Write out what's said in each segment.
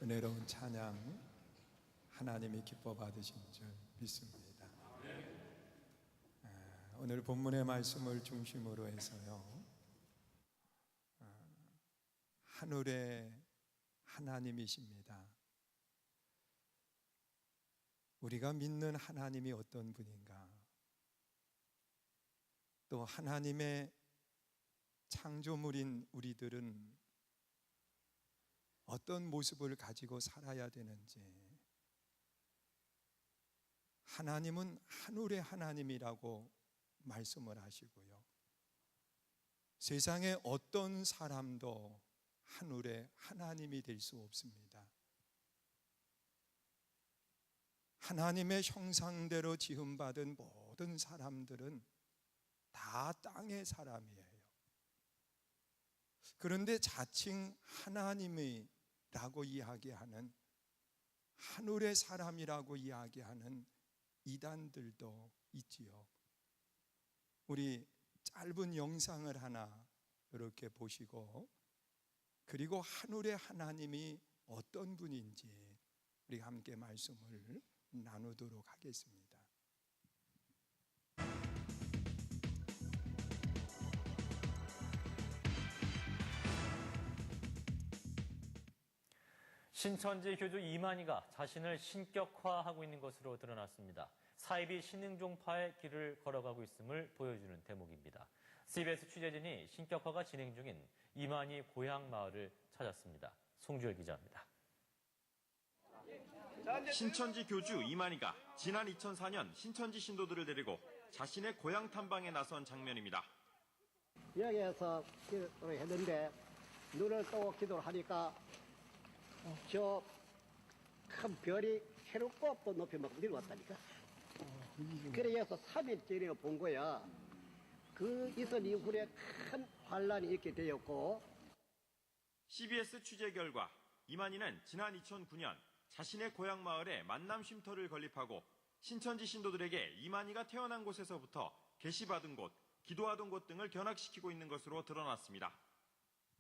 은혜로운 찬양 하나님이 기뻐 받으신 줄 믿습니다. 오늘 본문의 말씀을 중심으로 해서요, 하늘의 하나님이십니다. 우리가 믿는 하나님이 어떤 분인가, 또 하나님의 창조물인 우리들은 어떤 모습을 가지고 살아야 되는지, 하나님은 하늘의 하나님이라고 말씀을 하시고요, 세상에 어떤 사람도 하늘의 하나님이 될 수 없습니다. 하나님의 형상대로 지음받은 모든 사람들은 다 땅의 사람이에요. 그런데 자칭 하나님이라고 이야기하는, 하늘의 사람이라고 이야기하는 이단들도 있지요. 우리 짧은 영상을 하나 이렇게 보시고, 그리고 하늘의 하나님이 어떤 분인지 우리 함께 말씀을 나누도록 하겠습니다. 신천지 교주 이만희가 자신을 신격화하고 있는 것으로 드러났습니다. 사이비 신흥종파의 길을 걸어가고 있음을 보여주는 대목입니다. CBS 취재진이 신격화가 진행 중인 이만희 고향 마을을 찾았습니다. 송주열 기자입니다. 신천지 교주 이만희가 지난 2004년 신천지 신도들을 데리고 자신의 고향 탐방에 나선 장면입니다. 여기에서 기도를 했는데 눈을 뜨고 기도를 하니까 저 큰 별이 해로 꼽고 높이 막 내려왔다니까. 그래서 3일째를 본 거야. 그 있은 이후에 큰 환란이 있게 되었고, CBS 취재 결과 이만희는 지난 2009년 자신의 고향 마을에 만남 쉼터를 건립하고 신천지 신도들에게 이만희가 태어난 곳에서부터 계시받은 곳, 기도하던 곳 등을 견학시키고 있는 것으로 드러났습니다.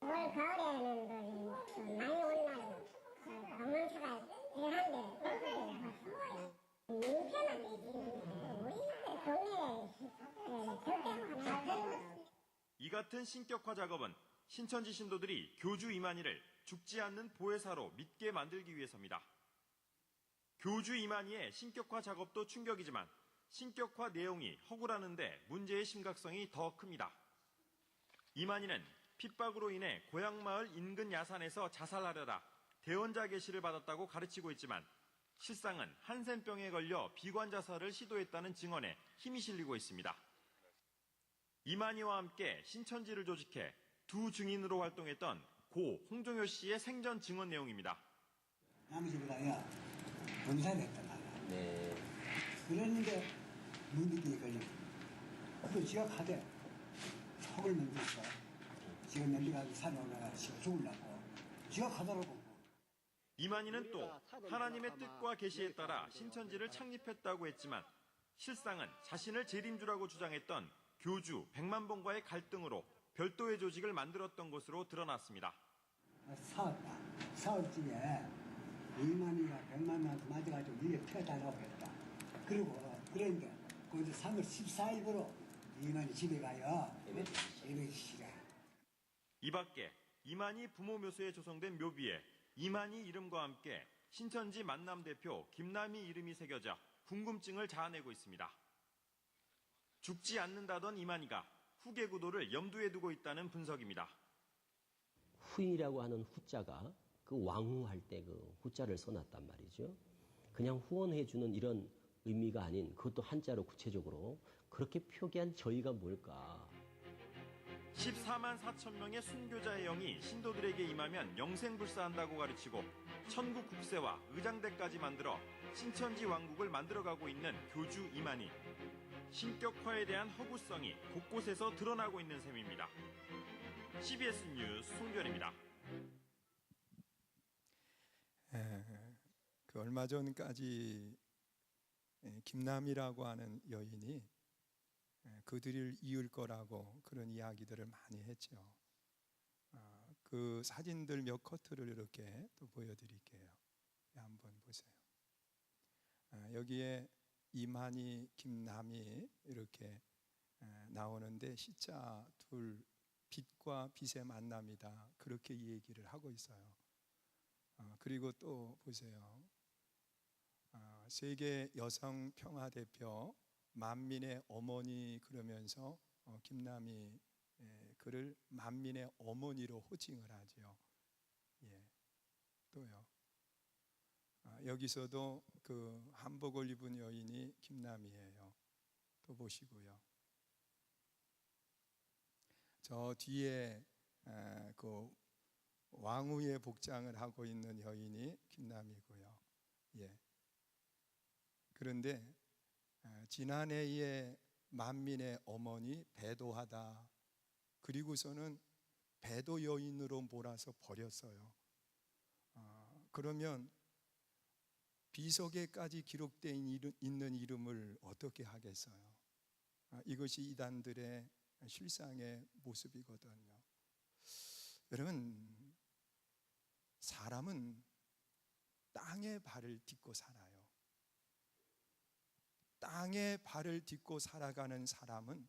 올 가을에는 많이 올라는 방문수가 대한데 민폐만 되지 우리나라 동네에 절대 하나. 이 같은 신격화 작업은 신천지 신도들이 교주 이만희를 죽지 않는 보혜사로 믿게 만들기 위해서입니다. 교주 이만희의 신격화 작업도 충격이지만 신격화 내용이 허구라는데 문제의 심각성이 더 큽니다. 이만희는 핍박으로 인해 고향 마을 인근 야산에서 자살하려다 대원자 계시를 받았다고 가르치고 있지만 실상은 한센병에 걸려 비관 자살을 시도했다는 증언에 힘이 실리고 있습니다. 이만희와 함께 신천지를 조직해 두 증인으로 활동했던 고 홍종효 씨의 생전 증언 내용입니다. 양심이라야 검사를 했단 말이야. 네. 그랬는데 문득이 걸리고 그 지가 가대 턱을 넘기니까 지가 넘기가 산에 올라가 지가 죽으려고 지가 가더라고. 이만희는 또 하나님의 뜻과 계시에 따라 신천지를 창립했다고 했지만 실상은 자신을 재림주라고 주장했던 교주 백만봉과의 갈등으로 별도의 조직을 만들었던 것으로 드러났습니다. 사왔다. 사흘쯤에 이만희가 백만명한테 맞아가지고 위에 태워달라고 했다. 그리고 그런데 거기서 3월 14일부로 이만희 집에 가요. 예배 시간. 이 밖에 이만희 부모 묘소에 조성된 묘비에 이만희 이름과 함께 신천지 만남 대표 김남희 이름이 새겨져 궁금증을 자아내고 있습니다. 죽지 않는다던 이만희가 후계 구도를 염두에 두고 있다는 분석입니다. 후이라고 하는 후자가 그 왕후할 때 그 후자를 써놨단 말이죠. 그냥 후원해주는 이런 의미가 아닌, 그것도 한자로 구체적으로 그렇게 표기한 저희가 뭘까. 14만 4천 명의 순교자의 영이 신도들에게 임하면 영생불사한다고 가르치고 천국 국세와 의장대까지 만들어 신천지 왕국을 만들어가고 있는 교주 이만희. 신격화에 대한 허구성이 곳곳에서 드러나고 있는 셈입니다. CBS 뉴스 송별입니다. 그 얼마 전까지 김남희라고 하는 여인이 그들을 이을 거라고 그런 이야기들을 많이 했죠. 그 사진들 몇 커트를 이렇게 또 보여드릴게요. 한번 보세요. 여기에 이만희, 김남희 이렇게 나오는데 시자 둘, 빛과 빛의 만남이다, 그렇게 이 얘기를 하고 있어요. 그리고 또 보세요. 세계 여성 평화 대표 만민의 어머니 그러면서 김남희 그를 만민의 어머니로 호칭을 하죠. 예. 또요. 여기서도 그 한복을 입은 여인이 김남희예요. 또 보시고요. 저 뒤에 그 왕후의 복장을 하고 있는 여인이 김남희고요. 예. 그런데 지난해에 만민의 어머니 배도하다, 그리고서는 배도 여인으로 몰아서 버렸어요. 그러면 비석에까지 기록되어 있는 이름을 어떻게 하겠어요? 이것이 이단들의 실상의 모습이거든요. 여러분, 사람은 땅에 발을 딛고 살아요. 땅에 발을 딛고 살아가는 사람은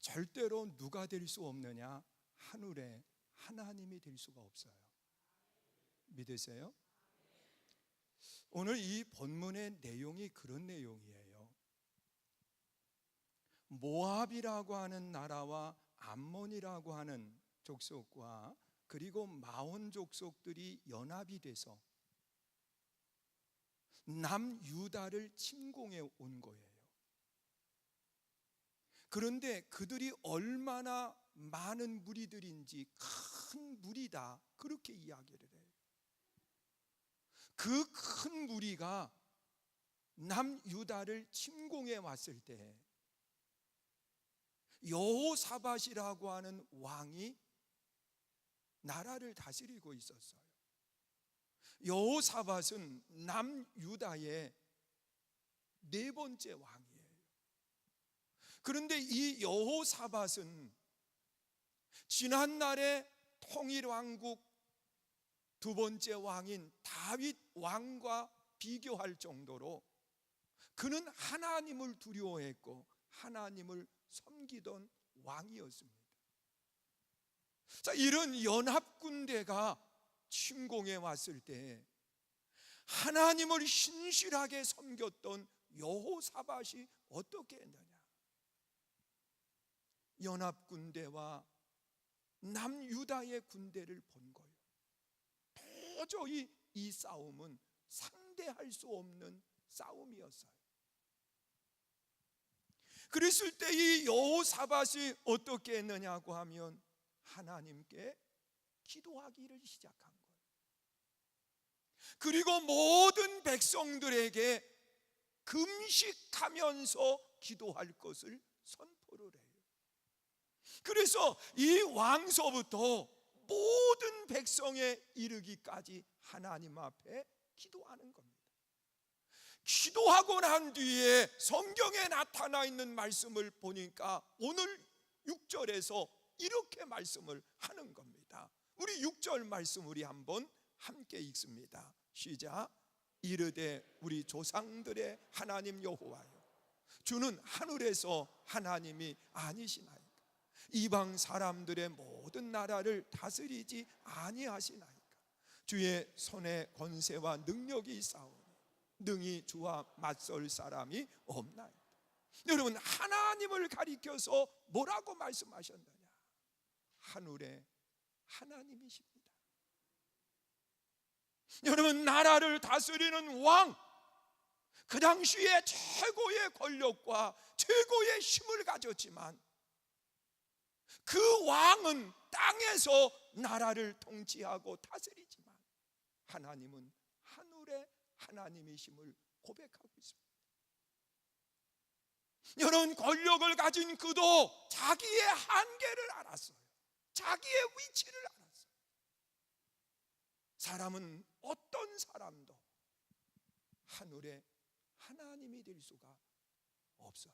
절대로 누가 될 수 없느냐? 하늘의 하나님이 될 수가 없어요. 믿으세요? 오늘 이 본문의 내용이 그런 내용이에요. 모압이라고 하는 나라와 암몬이라고 하는 족속과 그리고 마온 족속들이 연합이 돼서 남유다를 침공해 온 거예요. 그런데 그들이 얼마나 많은 무리들인지 큰 무리다, 그렇게 이야기를 해요. 그 큰 무리가 남유다를 침공해 왔을 때 여호사밧이라고 하는 왕이 나라를 다스리고 있었어요. 여호사밧은 남유다의 네 번째 왕이에요. 그런데 이 여호사밧은 지난날의 통일왕국 두 번째 왕인 다윗 왕과 비교할 정도로 그는 하나님을 두려워했고 하나님을 섬기던 왕이었습니다. 자, 이런 연합군대가 침공해 왔을 때 하나님을 신실하게 섬겼던 여호사밧이 어떻게 했느냐? 연합군대와 남유다의 군대를 본 거예요. 도저히 이 싸움은 상대할 수 없는 싸움이었어요. 그랬을 때 이 여호사밧이 어떻게 했느냐고 하면 하나님께 기도하기를 시작한 거예요. 그리고 모든 백성들에게 금식하면서 기도할 것을 선포를 해요. 그래서 이 왕서부터 모든 백성에 이르기까지 하나님 앞에 기도하는 겁니다. 기도하고 난 뒤에 성경에 나타나 있는 말씀을 보니까 오늘 6절에서 이렇게 말씀을 하는 겁니다. 우리 6절 말씀 우리 한번 함께 읽습니다. 시작. 이르되 우리 조상들의 하나님 여호와여, 주는 하늘에서 하나님이 아니시나이까? 이방 사람들의 모든 나라를 다스리지 아니하시나이까? 주의 손에 권세와 능력이 있사오니 능히 주와 맞설 사람이 없나이다. 여러분, 하나님을 가리켜서 뭐라고 말씀하셨느냐? 하늘의 하나님이십니다. 여러분, 나라를 다스리는 왕, 그 당시에 최고의 권력과 최고의 힘을 가졌지만 그 왕은 땅에서 나라를 통치하고 다스리지만 하나님은 하늘의 하나님이심을 고백하고 있습니다. 여러분, 권력을 가진 그도 자기의 한계를 알았어요. 자기의 위치를 알았어요. 사람은 어떤 사람도 하늘의 하나님이 될 수가 없어요.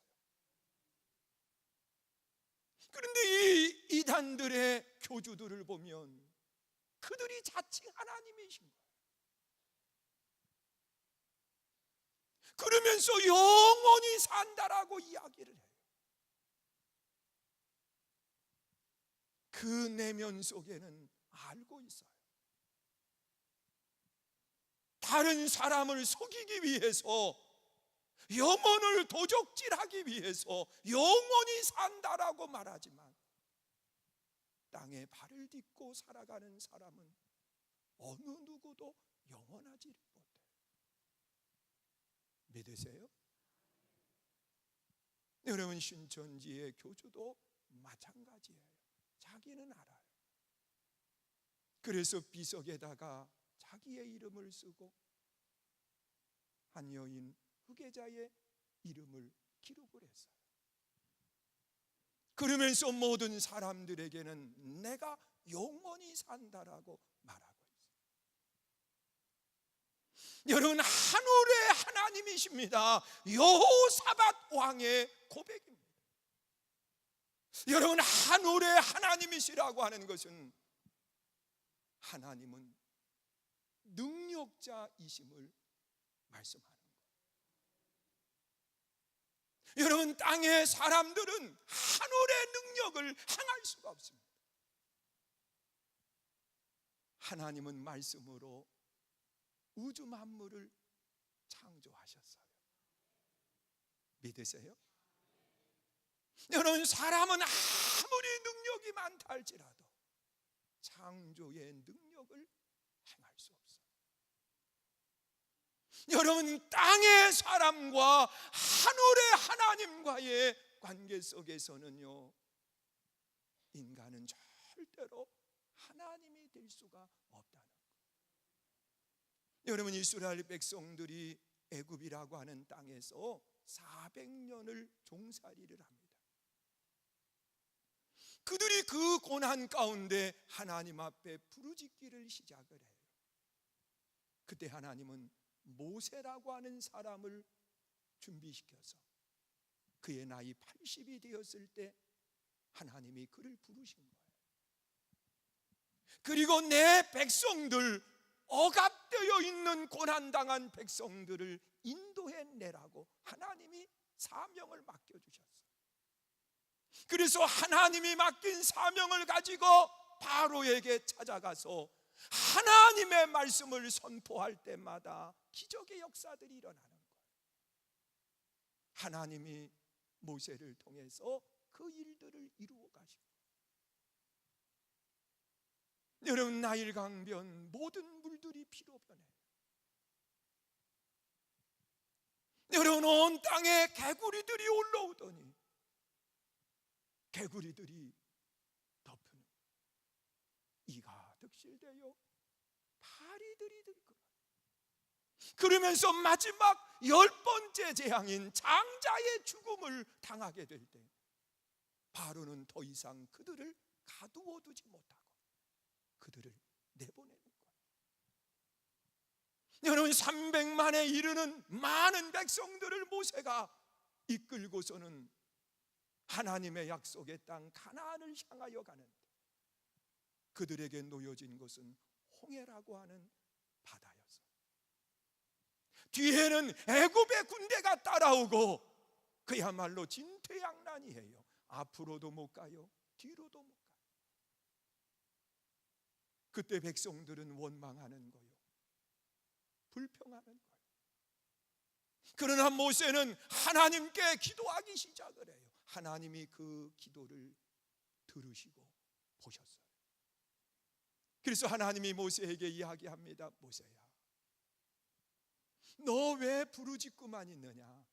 그런데 이 이단들의 교주들을 보면 그들이 자칭 하나님이신 거예요. 그러면서 영원히 산다라고 이야기를 해요. 그 내면 속에는 알고 있어요. 다른 사람을 속이기 위해서, 영혼을 도적질하기 위해서 영원히 산다라고 말하지만 땅에 발을 딛고 살아가는 사람은 어느 누구도 영원하지 못해요. 믿으세요? 여러분, 신천지의 교주도 마찬가지예요. 자기는 알아요. 그래서 비석에다가 자기의 이름을 쓰고 한 여인 후계자의 이름을 기록을 했어요. 그러면서 모든 사람들에게는 내가 영원히 산다라고 말하고 있어요. 여러분, 하늘의 하나님이십니다. 여호사밧 왕의 고백입니다. 여러분, 하늘의 하나님이시라고 하는 것은 하나님은 능력자이심을 말씀하는 거예요. 여러분, 땅의 사람들은 하늘의 능력을 행할 수가 없습니다. 하나님은 말씀으로 우주 만물을 창조하셨어요. 믿으세요? 여러분, 사람은 아무리 능력이 많다 할지라도 창조의 능력을 행할 수 없어요. 여러분, 땅의 사람과 하늘의 하나님과의 관계 속에서는요, 인간은 절대로 하나님이 될 수가 없다는 거예요. 여러분, 이스라엘 백성들이 애굽이라고 하는 땅에서 400년을 종살이를 합니다. 그들이 그 고난 가운데 하나님 앞에 부르짖기를 시작을 해요. 그때 하나님은 모세라고 하는 사람을 준비시켜서 그의 나이 80이 되었을 때 하나님이 그를 부르신 거예요. 그리고 내 백성들, 억압되어 있는 고난당한 백성들을 인도해내라고 하나님이 사명을 맡겨주셨어요. 그래서 하나님이 맡긴 사명을 가지고 바로에게 찾아가서 하나님의 말씀을 선포할 때마다 기적의 역사들이 일어나는 거예요. 하나님이 모세를 통해서 그 일들을 이루어 가시고, 여러분, 나일 강변 모든 물들이 피로 변해요. 여러분, 온 땅에 개구리들이 올라오더니 개구리들이 덮은 이가 득실되어 파리들이 들고, 그러면서 마지막 10번째 재앙인 장자의 죽음을 당하게 될 때 바로는 더 이상 그들을 가두어 두지 못하고 그들을 내보내는 거예요. 여러분, 300만에 이르는 많은 백성들을 모세가 이끌고서는 하나님의 약속의 땅 가나안을 향하여 가는데 그들에게 놓여진 것은 홍해라고 하는 바다였어요. 뒤에는 애굽의 군대가 따라오고 그야말로 진퇴양난이에요. 앞으로도 못 가요, 뒤로도 못 가요. 그때 백성들은 원망하는 거예요. 불평하는 거예요. 그러나 모세는 하나님께 기도하기 시작을 해요. 하나님이 그 기도를 들으시고 보셨어요. 그래서 하나님이 모세에게 이야기합니다. 모세야, 너 왜 부르짖고만 있느냐?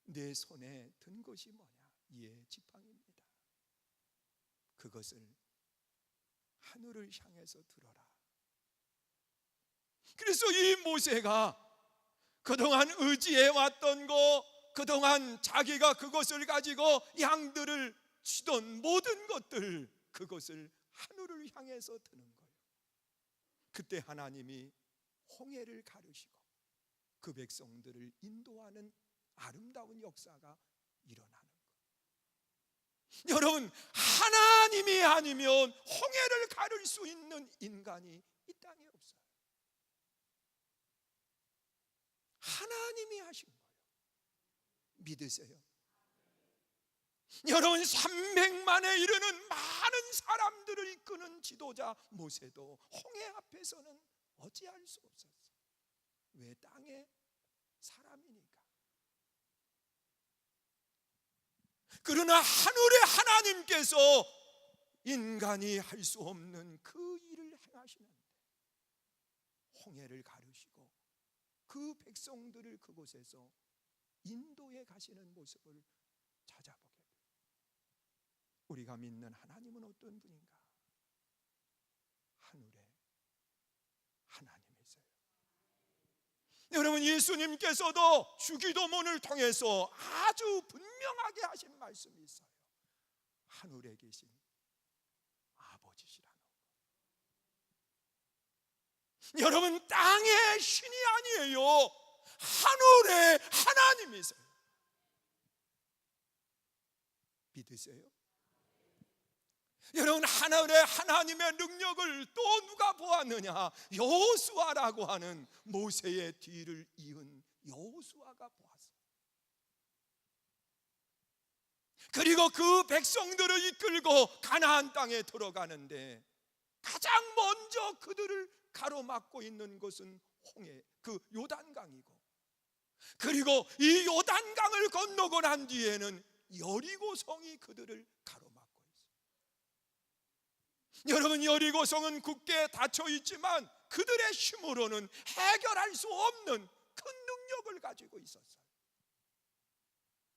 내 손에 든 것이 뭐냐? 이에 지팡이입니다. 그것을 하늘을 향해서 들어라. 그래서 이 모세가 그동안 의지해 왔던 거, 그동안 자기가 그것을 가지고 양들을 치던 모든 것들, 그것을 하늘을 향해서 드는 거예요. 그때 하나님이 홍해를 가르시고 그 백성들을 인도하는 아름다운 역사가 일어나는 거예요. 여러분, 하나님이 아니면 홍해를 가를 수 있는 인간이 이 땅에 없어요. 하나님이 하신 거예요. 믿으세요? 여러분, 300만에 이르는 많은 사람들을 이끄는 지도자 모세도 홍해 앞에서는 어찌할 수 없었어요. 왜? 땅에 사람이니까. 그러나 하늘의 하나님께서 인간이 할 수 없는 그 일을 행하시는데 홍해를 가르시고 그 백성들을 그곳에서 인도해 가시는 모습을 찾아보게 돼요. 우리가 믿는 하나님은 어떤 분인가? 하늘의 하나님이세요. 여러분, 예수님께서도 주기도문을 통해서 아주 분명하게 하신 말씀이 있어요. 하늘에 계신 아버지시라는 거. 여러분, 땅의 신이 아니에요. 하늘의 하나님이세요. 믿으세요? 여러분, 하늘의 하나님의 능력을 또 누가 보았느냐? 여호수아라고 하는 모세의 뒤를 이은 여호수아가 보았어요. 그리고 그 백성들을 이끌고 가나안 땅에 들어가는데 가장 먼저 그들을 가로막고 있는 것은 홍해, 그 요단강이고, 그리고 이 요단강을 건너고 난 뒤에는 여리고성이 그들을 가로막고 있어요. 여러분, 여리고성은 굳게 닫혀 있지만 그들의 힘으로는 해결할 수 없는 큰 능력을 가지고 있었어요.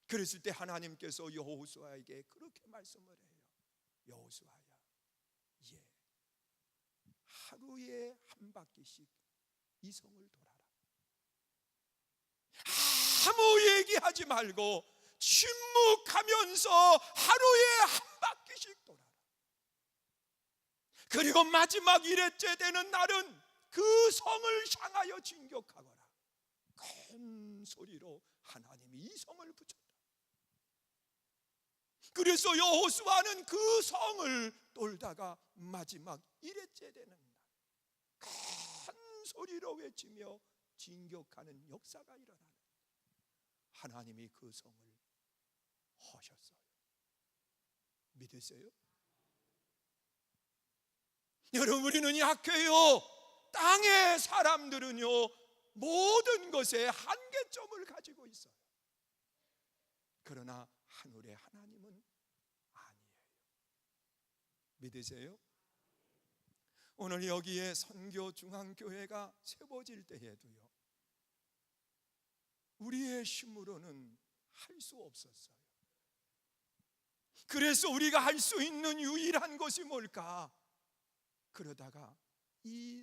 그랬을 때 하나님께서 여호수아에게 그렇게 말씀을 해요. 여호수아야, 하루에 한 바퀴씩 이 성을 돌아라. 아무 얘기하지 말고 침묵하면서 하루에 한 바퀴씩 돌아라. 그리고 마지막 1회째 되는 날은 그 성을 향하여 진격하거라. 큰 소리로 하나님이 이 성을 붙였다. 그래서 여호수아는 그 성을 돌다가 마지막 1회째 되는 날 큰 소리로 외치며 진격하는 역사가 일어나는, 하나님이 그 성을 허셨어요. 믿으세요? 여러분, 우리는 약해요. 땅의 사람들은요, 모든 것에 한계점을 가지고 있어요. 그러나 하늘의 하나님은 아니에요. 믿으세요? 오늘 여기에 선교중앙교회가 세워질 때에도요, 우리의 힘으로는 할 수 없었어요. 그래서 우리가 할 수 있는 유일한 것이 뭘까? 그러다가 이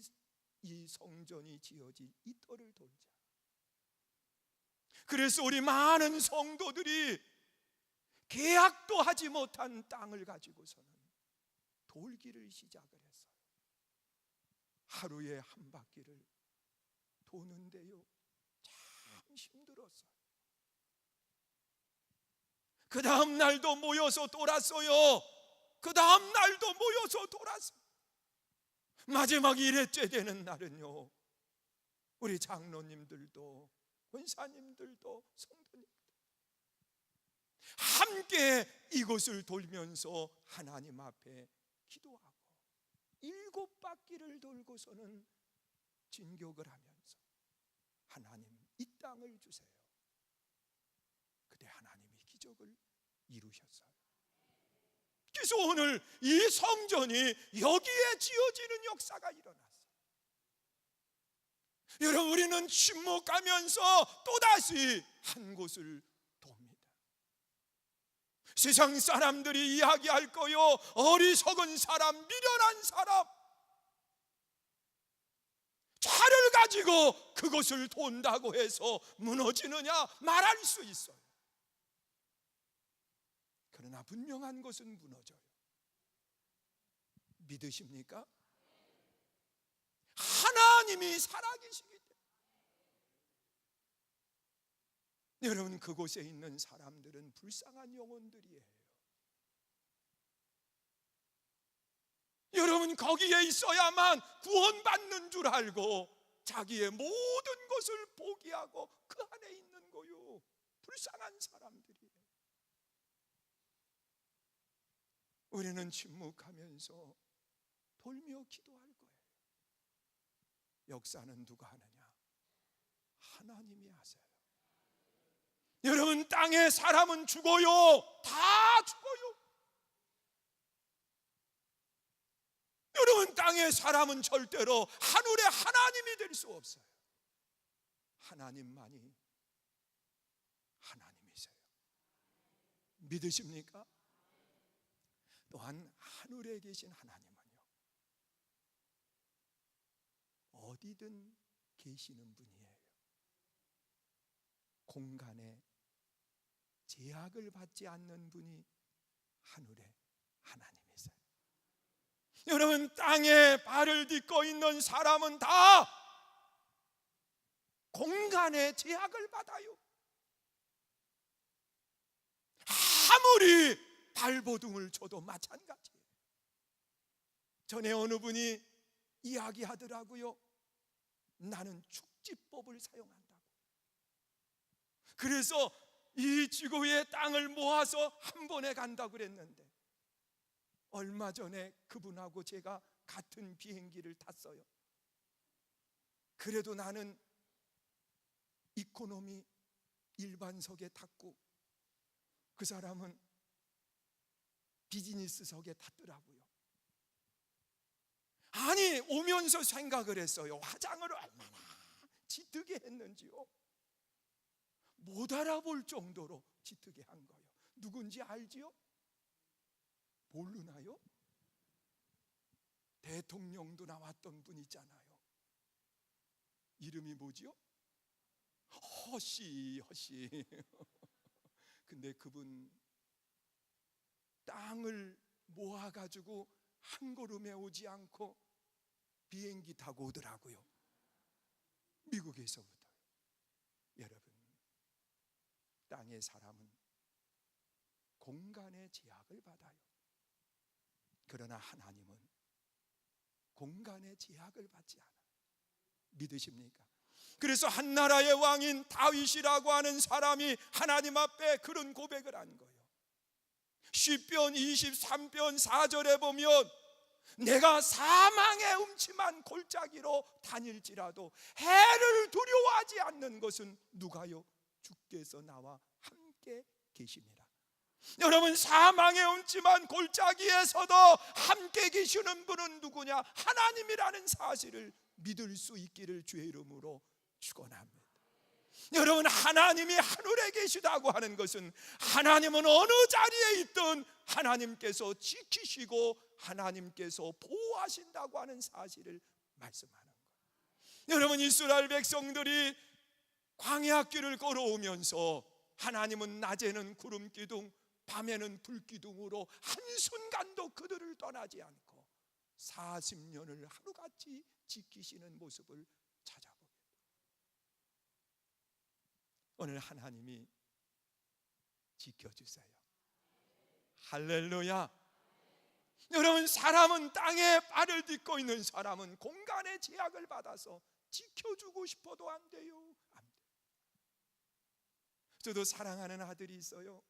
성전이 지어진 이 터를 돌자. 그래서 우리 많은 성도들이 계약도 하지 못한 땅을 가지고서는 돌기를 시작을 했어요. 하루에 한 바퀴를 도는데요, 참 힘들었어요. 그 다음 날도 모여서 돌았어요. 그 다음 날도 모여서 돌았어요. 마지막 1회째 되는 날은요, 우리 장로님들도 권사님들도 성도님들 함께 이곳을 돌면서 하나님 앞에 기도하고 7바퀴를 돌고서는 진격을 하면서 하나님, 이 땅을 주세요. 그때 하나님이 기적을 이루셨어요. 그래서 오늘 이 성전이 여기에 지어지는 역사가 일어났어요. 여러분, 우리는 침묵하면서 또다시 한 곳을 돕니다. 세상 사람들이 이야기할 거요, 어리석은 사람, 미련한 사람, 차를 가지고 그것을 돈다고 해서 무너지느냐 말할 수 있어요. 그러나 분명한 것은 무너져요. 믿으십니까? 하나님이 살아계시기 때문에. 여러분, 그곳에 있는 사람들은 불쌍한 영혼들이에요. 여러분, 거기에 있어야만 구원받는 줄 알고 자기의 모든 것을 포기하고 그 안에 있는 거요. 불쌍한 사람들이에요. 우리는 침묵하면서 돌며 기도할 거예요. 역사는 누가 하느냐? 하나님이 하세요. 여러분, 땅에 사람은 죽어요. 다 죽어요. 여러분, 땅에 사람은 절대로 하늘의 하나님이 될 수 없어요. 하나님만이 하나님이세요. 믿으십니까? 또한 하늘에 계신 하나님은요, 어디든 계시는 분이에요. 공간에 제약을 받지 않는 분이 하늘의 하나님이세요. 여러분, 땅에 발을 딛고 있는 사람은 다 공간에 제약을 받아요. 아무리 발버둥을 쳐도 마찬가지예요. 전에 어느 분이 이야기하더라고요. 나는 축지법을 사용한다고. 그래서 이 지구의 땅을 모아서 한 번에 간다고 그랬는데, 얼마 전에 그분하고 제가 같은 비행기를 탔어요. 그래도 나는 이코노미 일반석에 탔고 그 사람은 비즈니스석에 탔더라고요. 아니, 오면서 생각을 했어요. 화장을 얼마나 짙게 했는지요. 못 알아볼 정도로 짙게 한 거예요. 누군지 알지요? 모르나요? 대통령도 나왔던 분 있잖아요. 이름이 뭐지요? 허씨. 근데 그분 땅을 모아가지고 한 걸음에 오지 않고 비행기 타고 오더라고요. 미국에서부터. 여러분, 땅의 사람은 공간의 제약을 받아요. 그러나 하나님은 공간의 제약을 받지 않아요. 믿으십니까? 그래서 한 나라의 왕인 다윗이라고 하는 사람이 하나님 앞에 그런 고백을 한 거예요. 시편 23편 4절에 보면, 내가 사망의 음침한 골짜기로 다닐지라도 해를 두려워하지 않는 것은 누가요? 주께서 나와 함께 계심이라. 여러분, 사망의 음침한 골짜기에서도 함께 계시는 분은 누구냐? 하나님이라는 사실을 믿을 수 있기를 주의 이름으로 축원합니다. 여러분, 하나님이 하늘에 계시다고 하는 것은 하나님은 어느 자리에 있든 하나님께서 지키시고 하나님께서 보호하신다고 하는 사실을 말씀하는 거예요. 여러분, 이스라엘 백성들이 광야길을 걸어오면서 하나님은 낮에는 구름 기둥, 밤에는 불 기둥으로 한순간도 그들을 떠나지 않고 40년을 하루같이 지키시는 모습을 찾아봅니다. 오늘 하나님이 지켜주세요. 할렐루야. 여러분, 사람은 땅에 발을 딛고 있는 사람은 공간의 제약을 받아서 지켜주고 싶어도 안 돼요. 안 돼요. 저도 사랑하는 아들이 있어요.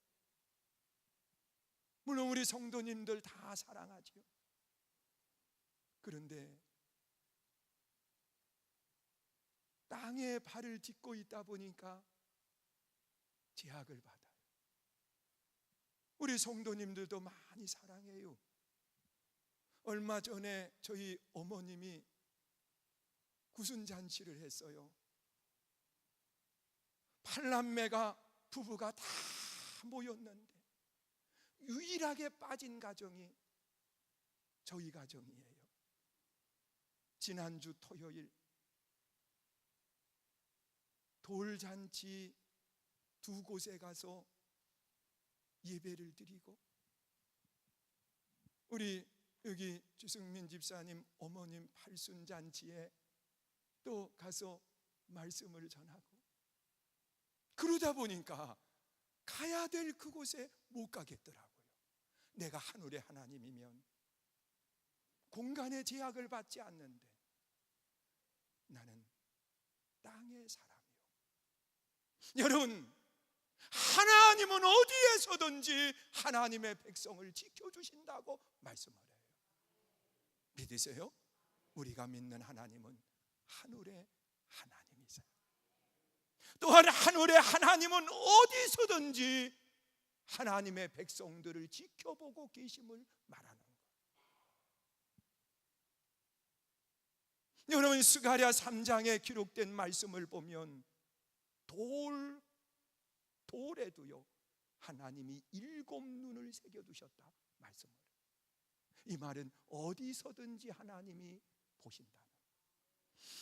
물론 우리 성도님들 다 사랑하지요. 그런데 땅에 발을 딛고 있다 보니까 제약을 받아요. 우리 성도님들도 많이 사랑해요. 얼마 전에 저희 어머님이 구순잔치를 했어요. 8남매가 부부가 다 모였는데 유일하게 빠진 가정이 저희 가정이에요. 지난주 토요일 돌잔치 두 곳에 가서 예배를 드리고, 우리 여기 주승민 집사님 어머님 팔순잔치에 또 가서 말씀을 전하고, 그러다 보니까 가야 될 그곳에 못 가겠더라고요. 내가 하늘의 하나님이면 공간의 제약을 받지 않는데 나는 땅의 사람이요. 여러분, 하나님은 어디에서든지 하나님의 백성을 지켜주신다고 말씀을 해요. 믿으세요? 우리가 믿는 하나님은 하늘의 하나님이세요. 또한 하늘의 하나님은 어디서든지 하나님의 백성들을 지켜보고 계심을 말하는 거예요. 여러분, 스가랴 3장에 기록된 말씀을 보면 돌에도요 하나님이 7 눈을 새겨두셨다 말씀을 해요. 이 말은 어디서든지 하나님이 보신다는 거예요.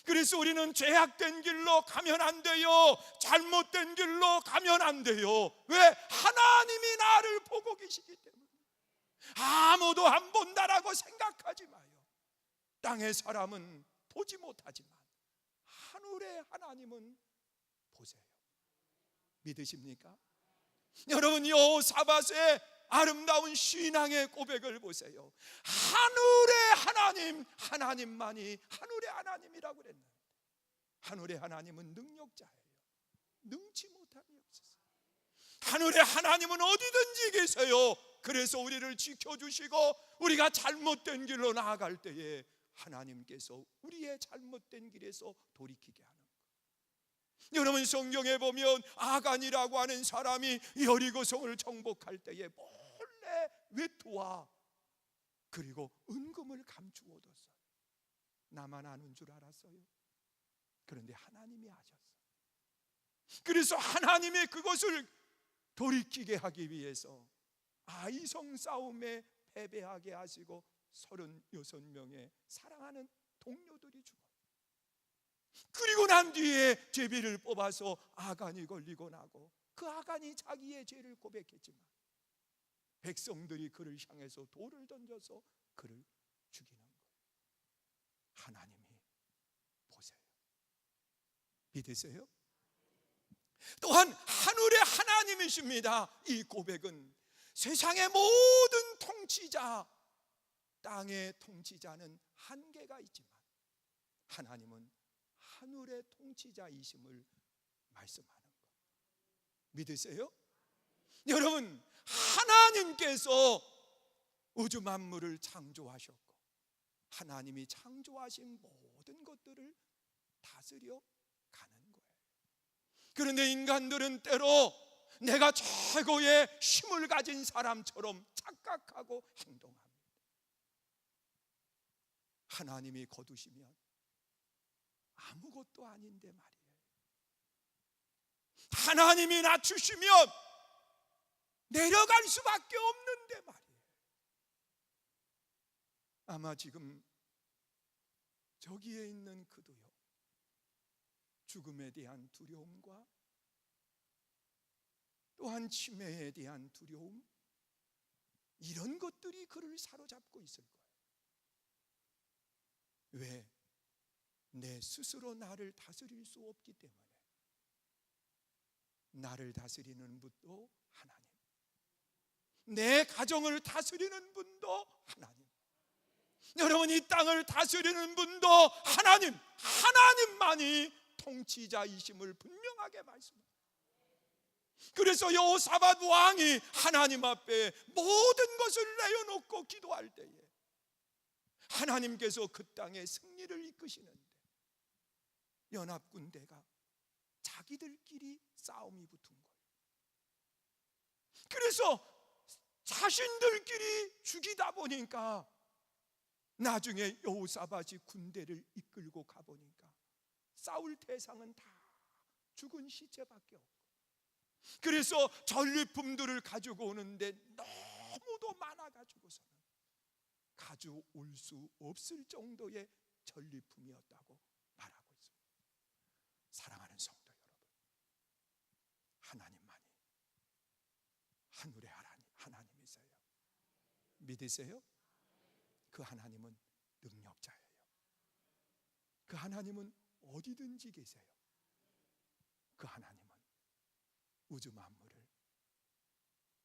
그래서 우리는 죄악된 길로 가면 안 돼요. 잘못된 길로 가면 안 돼요. 왜? 하나님이 나를 보고 계시기 때문에. 아무도 안 본다라고 생각하지 마요. 땅의 사람은 보지 못하지만 하늘의 하나님은 보세요. 믿으십니까? 여러분, 여호사밧의 아름다운 신앙의 고백을 보세요. 하늘의 하나님만이 하늘의 하나님이라고 그랬는데 하늘의 하나님은 능력자예요. 능치 못함이 없으세요. 하늘의 하나님은 어디든지 계세요. 그래서 우리를 지켜주시고 우리가 잘못된 길로 나아갈 때에 하나님께서 우리의 잘못된 길에서 돌이키게 하는 거예요. 여러분, 성경에 보면 아간이라고 하는 사람이 여리고성을 정복할 때에 몰래 외투와 그리고 은금을 감추어 뒀어요. 나만 아는 줄 알았어요. 그런데 하나님이 아셨어요. 그래서 하나님이 그것을 돌이키게 하기 위해서 아이성 싸움에 패배하게 하시고 36명의 사랑하는 동료들이 죽어요. 그리고 난 뒤에 제비를 뽑아서 아간이 걸리고 나고 그 아간이 자기의 죄를 고백했지만 백성들이 그를 향해서 돌을 던져서 그를 죽이는 거예요. 하나님이 보세요. 믿으세요? 또한 하늘의 하나님이십니다. 이 고백은 세상의 모든 통치자, 땅의 통치자는 한계가 있지만 하나님은 하늘의 통치자이심을 말씀하는 것. 믿으세요? 여러분, 하나님께서 우주 만물을 창조하셨고 하나님이 창조하신 모든 것들을 다스려 가는 거예요. 그런데 인간들은 때로 내가 최고의 힘을 가진 사람처럼 착각하고 행동합니다. 하나님이 거두시면 아무것도 아닌데 말이에요. 하나님이 낮추시면 내려갈 수밖에 없는데 말이에요. 아마 지금 저기에 있는 그도요, 죽음에 대한 두려움과 또한 치매에 대한 두려움, 이런 것들이 그를 사로잡고 있을 거예요. 왜? 내 스스로 나를 다스릴 수 없기 때문에. 나를 다스리는 분도 하나님, 내 가정을 다스리는 분도 하나님, 여러분 이 땅을 다스리는 분도 하나님, 하나님만이 통치자이심을 분명하게 말씀합니다. 그래서 여호사밧 왕이 하나님 앞에 모든 것을 내어놓고 기도할 때에 하나님께서 그 땅에 승리를 이끄시는데 연합군대가 자기들끼리 싸움이 붙은 거예요. 그래서 자신들끼리 죽이다 보니까 나중에 여호사밧이 군대를 이끌고 가보니까 싸울 대상은 다 죽은 시체밖에 없고, 그래서 전리품들을 가지고 오는데 너무도 많아가지고서는 가져올 수 없을 정도의 전리품이었다고 말하고 있습니다. 사랑하는 성도 여러분, 하나님만이 하늘의 하나님이세요. 믿으세요? 그 하나님은 능력자예요. 그 하나님은 어디든지 계세요. 그 하나님은 우주 만물을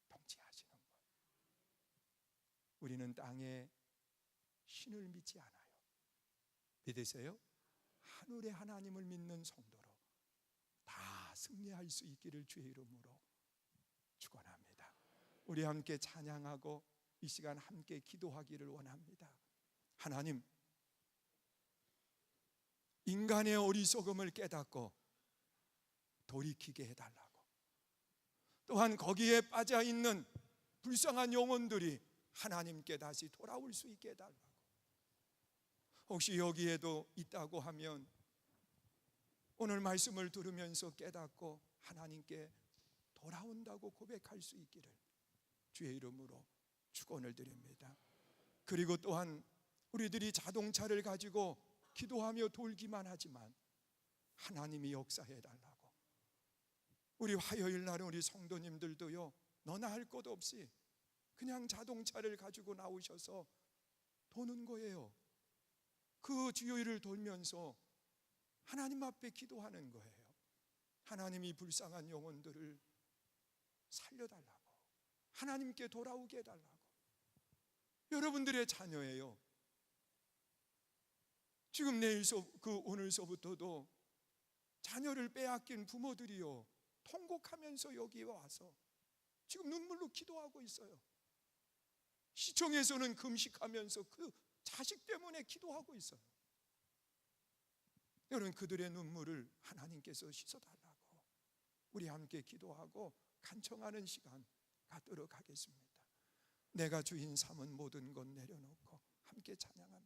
통치하시는 거예요. 우리는 땅에 신을 믿지 않아요. 믿으세요? 하늘의 하나님을 믿는 성도로 다 승리할 수 있기를 주의 이름으로 축원합니다. 우리 함께 찬양하고 이 시간 함께 기도하기를 원합니다. 하나님, 인간의 어리석음을 깨닫고 돌이키게 해달라고, 또한 거기에 빠져있는 불쌍한 영혼들이 하나님께 다시 돌아올 수 있게 해달라고. 혹시 여기에도 있다고 하면 오늘 말씀을 들으면서 깨닫고 하나님께 돌아온다고 고백할 수 있기를 주의 이름으로 축원을 드립니다. 그리고 또한 우리들이 자동차를 가지고 기도하며 돌기만 하지만 하나님이 역사해 달라고. 우리 화요일 날은 우리 성도님들도요, 너나 할 것 없이 그냥 자동차를 가지고 나오셔서 도는 거예요. 그 주요일을 돌면서 하나님 앞에 기도하는 거예요. 하나님이 불쌍한 영혼들을 살려달라고, 하나님께 돌아오게 해달라고. 여러분들의 자녀예요. 지금 오늘서부터도 자녀를 빼앗긴 부모들이요, 통곡하면서 여기에 와서 지금 눈물로 기도하고 있어요. 시청에서는 금식하면서 그 자식 때문에 기도하고 있어요. 여러분, 그들의 눈물을 하나님께서 씻어달라고 우리 함께 기도하고 간청하는 시간 갖도록 하겠습니다. 내가 주인 삼은 모든 것 내려놓고 함께 찬양합니다.